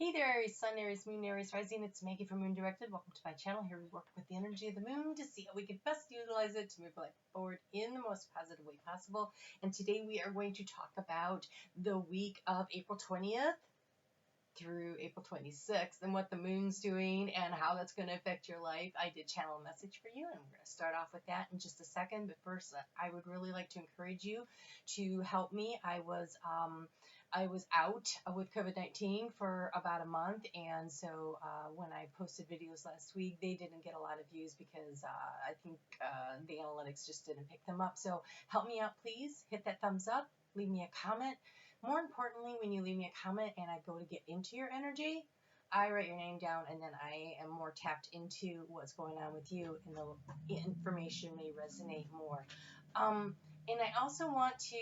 Hey there, Aries Sun, Aries Moon, Aries Rising. It's Maggie from Moon Directed. Welcome to my channel. Here we work with the energy of the moon to see how we can best utilize it to move life forward in the most positive way possible. And today we are going to talk about the week of April 20th through April 26th and what the moon's doing and how that's going to affect your life. I did channel a message for you, and we're going to start off with that in just a second. But first, I would really like to encourage you to help me. I was out with COVID-19 for about a month, and so when I posted videos last week, they didn't get a lot of views because I think the analytics just didn't pick them up. So help me out, please. Hit that thumbs up. Leave me a comment. More importantly, when you leave me a comment and I go to get into your energy, I write your name down, and then I am more tapped into what's going on with you, and the information may resonate more. And I also want to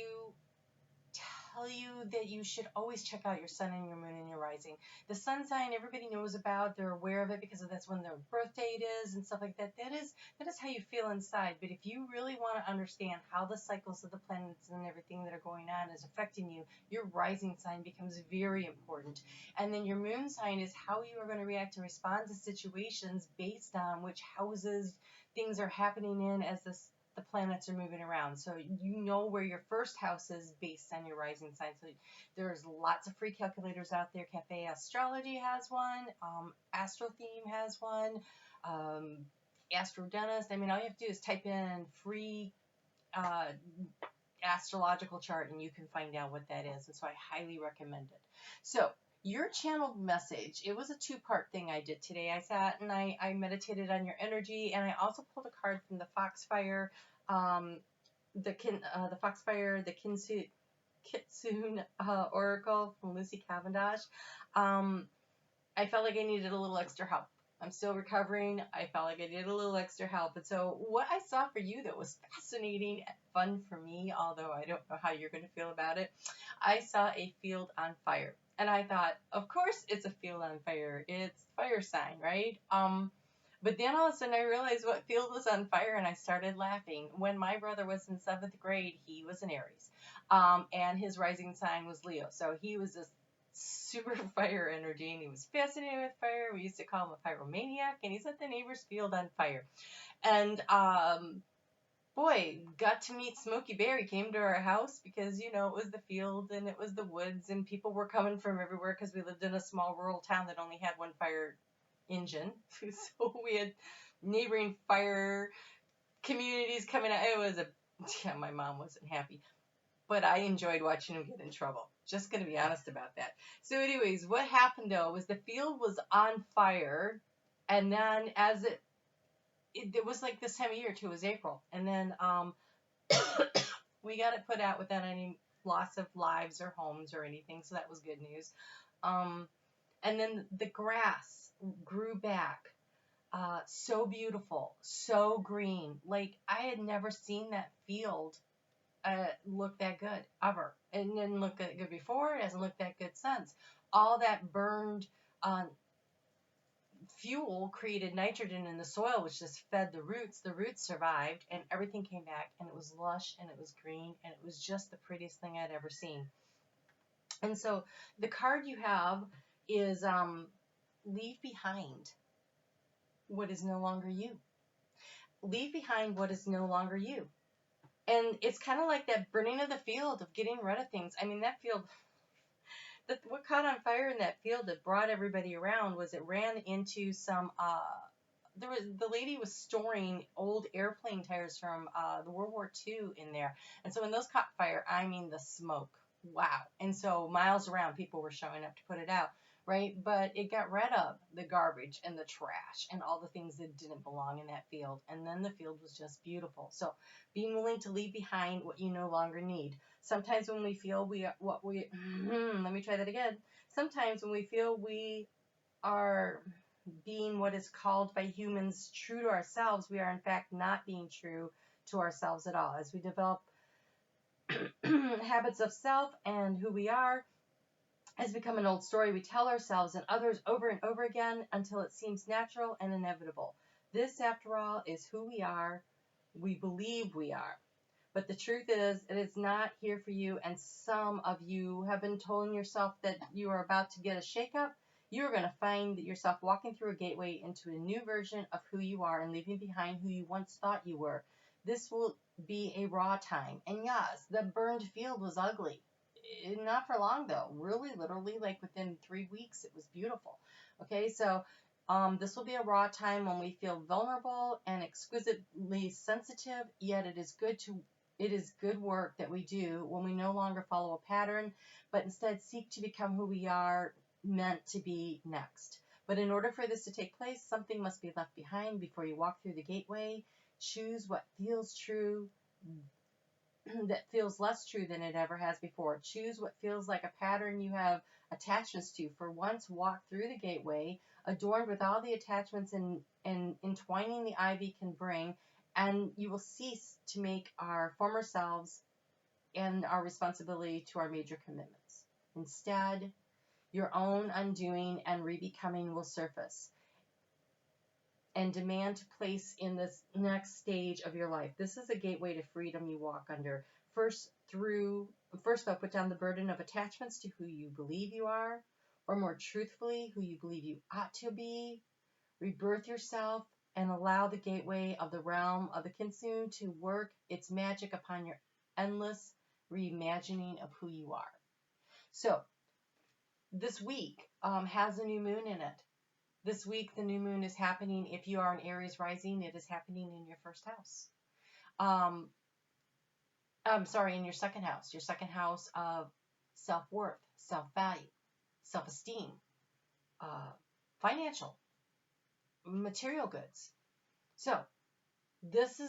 tell you that you should always check out your sun and your moon and your rising. The sun sign everybody knows about, they're aware of it because that's when their birth date is and stuff like that. That is how you feel inside. But if you really want to understand how the cycles of the planets and everything that are going on is affecting you, your rising sign becomes very important. And then your moon sign is how you are going to react and respond to situations based on which houses things are happening in as the planets are moving around. So you know where your first house is based on your rising sign. So there's lots of free calculators out there. Cafe Astrology has one. Astro Theme has one. Astro Dentist. I mean, all you have to do is type in free astrological chart, and you can find out what that is. And so I highly recommend it. So your channeled message, it was a two-part thing I did today. I sat and I meditated on your energy, and I also pulled a card from the Foxfire, the Foxfire, the Kitsune Oracle from Lucy Cavendish. I felt like I needed a little extra help. I'm still recovering. I felt like I needed a little extra help. And so what I saw for you that was fascinating and fun for me, although I don't know how you're going to feel about it, I saw a field on fire. And I thought, of course it's a field on fire. It's fire sign, right? But then all of a sudden I realized what field was on fire, and I started laughing. When my brother was in 7th grade, he was an Aries. And his rising sign was Leo. So he was this super fire energy, and he was fascinated with fire. We used to call him a pyromaniac, and he set the neighbor's field on fire. And boy, got to meet Smokey Bear. He came to our house because, you know, it was the field and it was the woods, and people were coming from everywhere because we lived in a small rural town that only had one fire engine. So we had neighboring fire communities coming out. My mom wasn't happy, but I enjoyed watching him get in trouble. Just going to be honest about that. So anyways, what happened though was the field was on fire, and then as it was like this time of year too, it was April, and then we got it put out without any loss of lives or homes or anything, so that was good news. And then the grass grew back, so beautiful, so green. Like I had never seen that field look that good ever. It didn't look that good before. It hasn't looked that good since. All that burned fuel created nitrogen in the soil, which just fed the roots. The roots survived, and everything came back, and it was lush, and it was green, and it was just the prettiest thing I'd ever seen. And so the card you have is leave behind what is no longer you. Leave behind what is no longer you. And it's kind of like that burning of the field, of getting rid of things. I mean, that field, what caught on fire in that field that brought everybody around was it ran into some, the lady was storing old airplane tires from the World War II in there. And so when those caught fire, I mean the smoke. Wow. And so miles around, people were showing up to put it out, right? But it got rid of the garbage and the trash and all the things that didn't belong in that field. And then the field was just beautiful. So being willing to leave behind what you no longer need. Sometimes when we feel let me try that again. Sometimes when we feel we are being what is called by humans true to ourselves, we are in fact not being true to ourselves at all. As we develop habits of self, and who we are has become an old story we tell ourselves and others over and over again until it seems natural and inevitable. This, after all, is who we are. We believe we are. But the truth is, it is not here for you, and some of you have been telling yourself that you are about to get a shakeup. you're going to find yourself walking through a gateway into a new version of who you are and leaving behind who you once thought you were. This will be a raw time. And yes, the burned field was ugly. Not for long, though. Really, literally, like within 3 weeks, it was beautiful. Okay, so this will be a raw time when we feel vulnerable and exquisitely sensitive, yet it is good work that we do when we no longer follow a pattern, but instead seek to become who we are meant to be next. But in order for this to take place, something must be left behind before you walk through the gateway. Choose what feels true, that feels less true than it ever has before. Choose what feels like a pattern you have attachments to. For once, walk through the gateway, adorned with all the attachments and entwining the ivy can bring, and you will cease to make our former selves and our responsibility to our major commitments. Instead, your own undoing and rebecoming will surface and demand to place in this next stage of your life. This is a gateway to freedom you walk under. First, though, put down the burden of attachments to who you believe you are, or more truthfully, who you believe you ought to be. Rebirth yourself and allow the gateway of the realm of the Kitsune to work its magic upon your endless reimagining of who you are. So, this week has a new moon in it. This week, the new moon is happening. If you are an Aries rising, it is happening in your first house. In your second house of self-worth, self-value, self-esteem, financial, material goods. So, this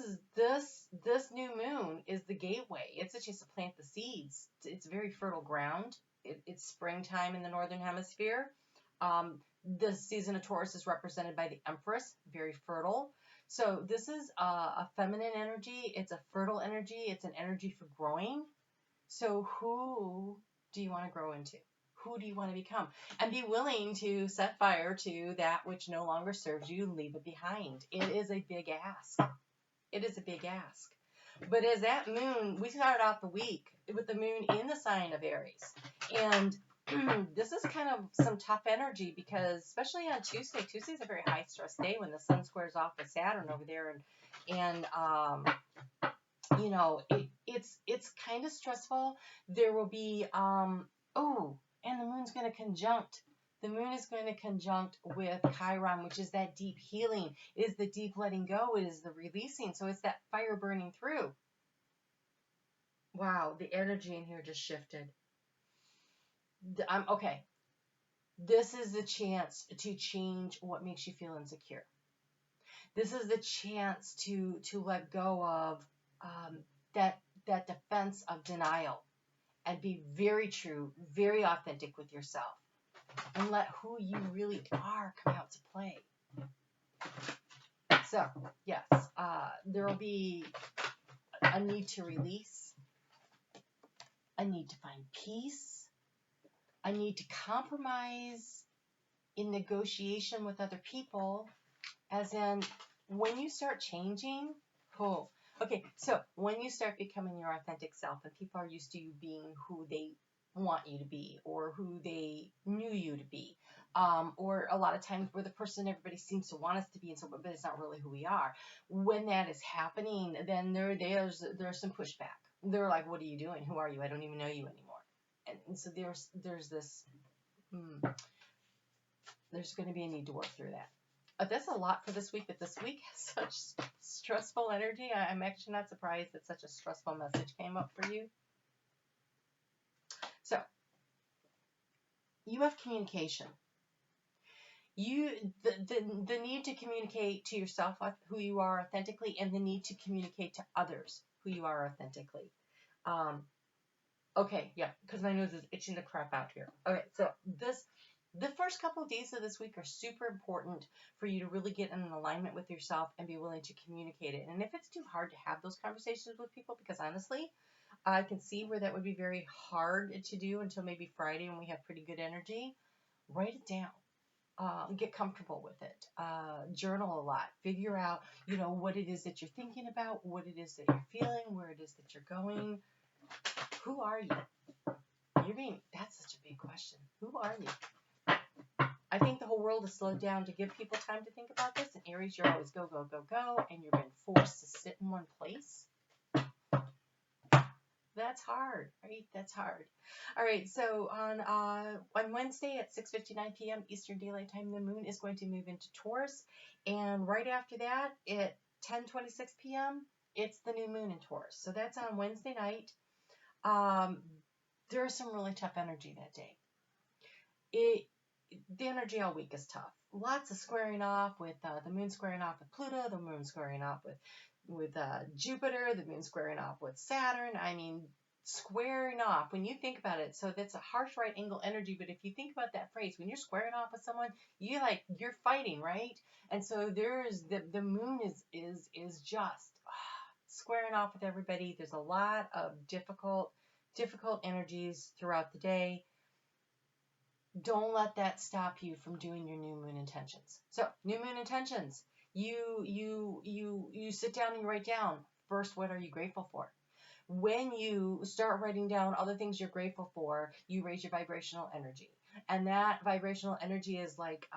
new moon is the gateway. It's a chance to plant the seeds. It's very fertile ground. It's springtime in the northern hemisphere. The season of Taurus is represented by the Empress, very fertile. So this is a feminine energy. It's a fertile energy. It's an energy for growing. So who do you want to grow into? Who do you want to become? And be willing to set fire to that which no longer serves you. Leave it behind. It is a big ask. It is a big ask. But as that moon, we started off the week with the moon in the sign of Aries. And this is kind of some tough energy because especially on Tuesday. Tuesday's a very high stress day when the sun squares off with Saturn over there, and it's kind of stressful. There will be and the moon's going to conjunct. The moon is going to conjunct with Chiron, which is that deep healing. It is the deep letting go. It is the releasing. So it's that fire burning through. Wow, the energy in here just shifted. Okay. This is the chance to change what makes you feel insecure. This is the chance to let go of that defense of denial and be very true, very authentic with yourself. And let who you really are come out to play. So, yes, there will be a need to release, a need to find peace, a need to compromise in negotiation with other people, as in when you start changing, so when you start becoming your authentic self and people are used to you being who they want you to be or who they knew you to be, or a lot of times we're the person everybody seems to want us to be, and so, but it's not really who we are. When that is happening, then there's some pushback. They're like, what are you doing? Who are you? I don't even know you anymore. And so there's this there's going to be a need to work through that. That's a lot for this week, but this week has such stressful energy. I'm actually not surprised that such a stressful message came up for you. So, you have communication. The need to communicate to yourself who you are authentically, and the need to communicate to others who you are authentically. Okay, yeah, because my nose is itching the crap out here. Okay, so the first couple of days of this week are super important for you to really get in an alignment with yourself and be willing to communicate it. And if it's too hard to have those conversations with people, because honestly, I can see where that would be very hard to do until maybe Friday when we have pretty good energy, write it down. Get comfortable with it. Journal a lot. Figure out, what it is that you're thinking about, what it is that you're feeling, where it is that you're going. Who are you? That's such a big question. Who are you? I think the whole world has slowed down to give people time to think about this. In Aries, you're always go, go, go, go, and you're being forced to sit in one place. That's hard, right? That's hard. All right, so on Wednesday at 6:59 p.m. Eastern Daylight Time, the moon is going to move into Taurus, and right after that, at 10:26 p.m., it's the new moon in Taurus. So that's on Wednesday night. There's some really tough energy that day. The energy all week is tough. Lots of squaring off with the moon squaring off with Pluto, the moon squaring off with Jupiter, the moon squaring off with Saturn. I mean, squaring off, when you think about it, so that's a harsh right angle energy, but if you think about that phrase, when you're squaring off with someone, you're fighting, right? And so there's the moon is just squaring off with everybody. There's a lot of difficult energies throughout the day. Don't let that stop you from doing your new moon intentions. So, new moon intentions. You sit down and you write down, first, what are you grateful for? When you start writing down other things you're grateful for, you raise your vibrational energy. And that vibrational energy is like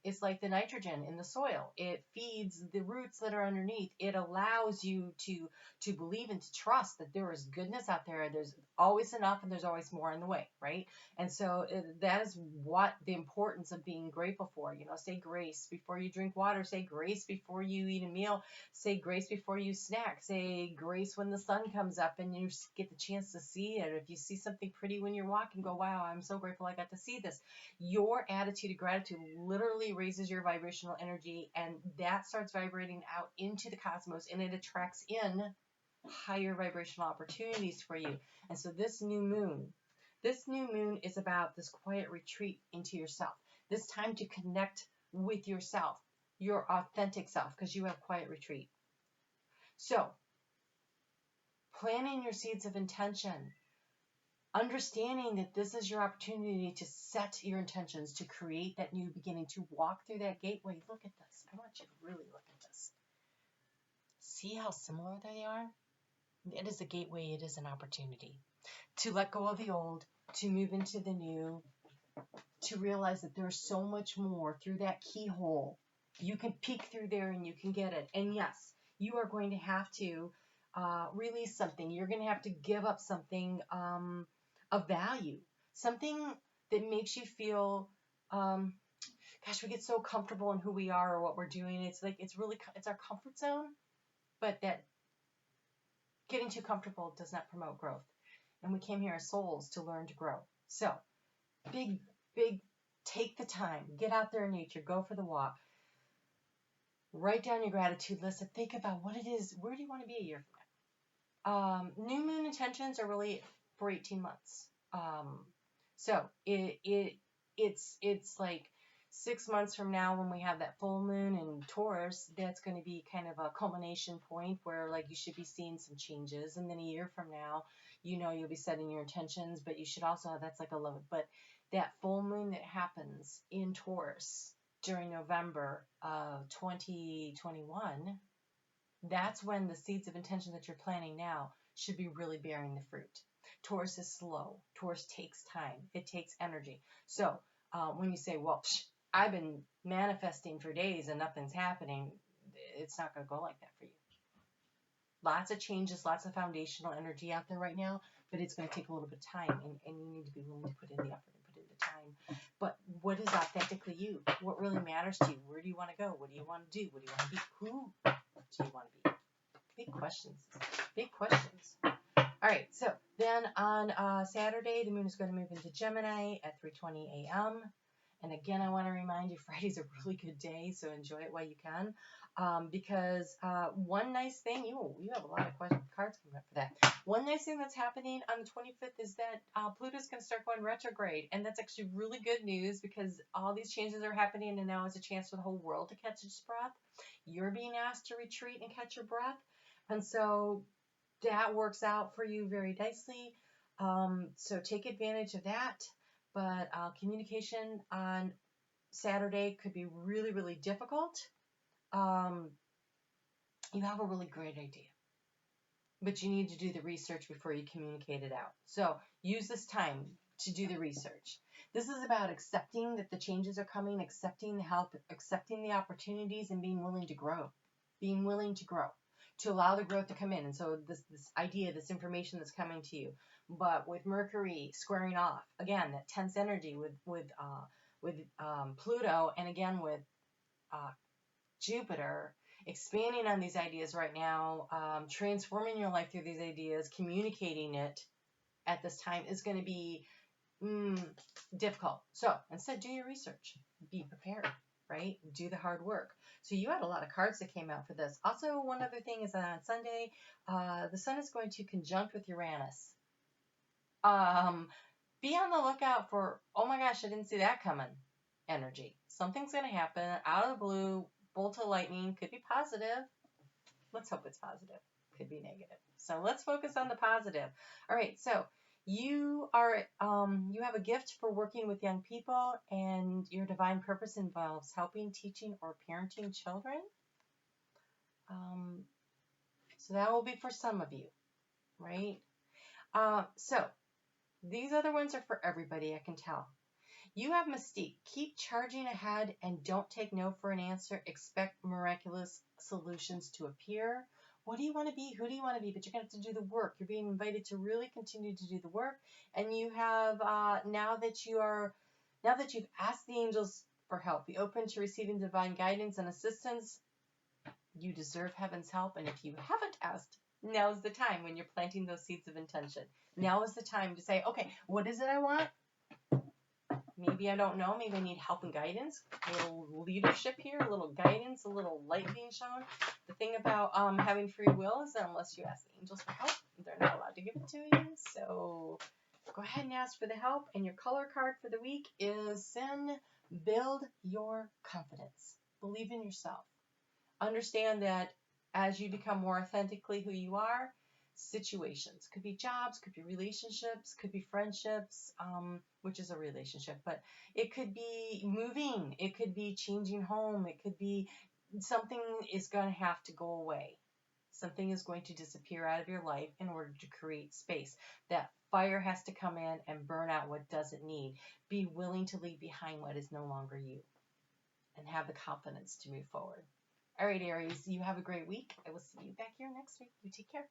it's like the nitrogen in the soil. It feeds the roots that are underneath. It allows you to believe and to trust that there is goodness out there. There's always enough and there's always more on the way, right? And so that is what the importance of being grateful for. You know, say grace before you drink water. Say grace before you eat a meal. Say grace before you snack. Say grace when the sun comes up and you get the chance to see it. If you see something pretty when you're walking, go, wow, I'm so grateful I got to see this. Your attitude of gratitude literally raises your vibrational energy, and that starts vibrating out into the cosmos, and it attracts in higher vibrational opportunities for you. And so this new moon is about this quiet retreat into yourself. This time to connect with yourself, your authentic self, because you have quiet retreat. So, planning your seeds of intention, understanding that this is your opportunity to set your intentions, to create that new beginning, to walk through that gateway. Look at this. I want you to really look at this. See how similar they are? It is a gateway. It is an opportunity to let go of the old, to move into the new, to realize that there's so much more through that keyhole. You can peek through there and you can get it. And yes, you are going to have to release something. You're going to have to give up something of value, something that makes you feel, gosh, we get so comfortable in who we are or what we're doing. It's like, it's our comfort zone, but that getting too comfortable does not promote growth. And we came here as souls to learn to grow. So big, take the time, get out there in nature, go for the walk, write down your gratitude list, and think about what it is. Where do you want to be a year from now? New moon intentions are really for 18 months. So it's like 6 months from now when we have that full moon in Taurus, that's going to be kind of a culmination point where like you should be seeing some changes. And then a year from now, you know, you'll be setting your intentions, but you should also have, that's like a load. But that full moon that happens in Taurus during November of 2021, that's when the seeds of intention that you're planning now should be really bearing the fruit. Taurus is slow. Taurus takes time. It takes energy. So when you say, well, I've been manifesting for days and nothing's happening, it's not going to go like that for you. Lots of changes, lots of foundational energy out there right now, but it's going to take a little bit of time, and you need to be willing to put in the effort and put in the time. But what is authentically you? What really matters to you? Where do you want to go? What do you want to do? What do you want to be? Who do you want to be? Big questions. Big questions. All right, so then on Saturday, the moon is going to move into Gemini at 3:20 a.m. And again, I want to remind you, Friday's a really good day, so enjoy it while you can. Because one nice thing, you have a lot of cards coming up for that. One nice thing that's happening on the 25th is that Pluto's going to start going retrograde. And that's actually really good news because all these changes are happening, and now is a chance for the whole world to catch its breath. You're being asked to retreat and catch your breath. And so that works out for you very nicely. So take advantage of that. But communication on Saturday could be really, really difficult. You have a really great idea, but you need to do the research before you communicate it out. So use this time to do the research. This is about accepting that the changes are coming, accepting the help, accepting the opportunities, and being willing to grow. Being willing to grow, to allow the growth to come in. And so this idea, this information that's coming to you. But with Mercury squaring off, again, that tense energy with Pluto, and again with Jupiter, expanding on these ideas right now, transforming your life through these ideas, communicating it at this time is going to be difficult. So instead, do your research. Be prepared, right? Do the hard work. So you had a lot of cards that came out for this. Also, one other thing is that on Sunday, the Sun is going to conjunct with Uranus. Be on the lookout for, oh my gosh, I didn't see that coming energy. Something's going to happen out of the blue, bolt of lightning, could be positive. Let's hope it's positive. Could be negative. So let's focus on the positive. All right, so you have a gift for working with young people, and your divine purpose involves helping, teaching, or parenting children. So that will be for some of you, right? So these other ones are for everybody, I can tell. You have mystique. Keep charging ahead and don't take no for an answer. Expect miraculous solutions to appear. What do you want to be? Who do you want to be? But you're going to have to do the work. You're being invited to really continue to do the work. And you have, now that you've asked the angels for help, be open to receiving divine guidance and assistance. You deserve heaven's help. And if you haven't asked, now's the time when you're planting those seeds of intention. Now is the time to say, okay, what is it I want? Maybe I don't know. Maybe I need help and guidance. A little leadership here, a little guidance, a little light being shown. The thing about having free will is that unless you ask the angels for help, they're not allowed to give it to you. So go ahead and ask for the help. And your color card for the week is Sin. Build your confidence. Believe in yourself. Understand that as you become more authentically who you are, situations, could be jobs, could be relationships, could be friendships, which is a relationship, but it could be moving, it could be changing home, it could be something is going to have to go away. Something is going to disappear out of your life in order to create space. That fire has to come in and burn out what doesn't need. Be willing to leave behind what is no longer you and have the confidence to move forward. All right, Aries, you have a great week. I will see you back here next week. You take care.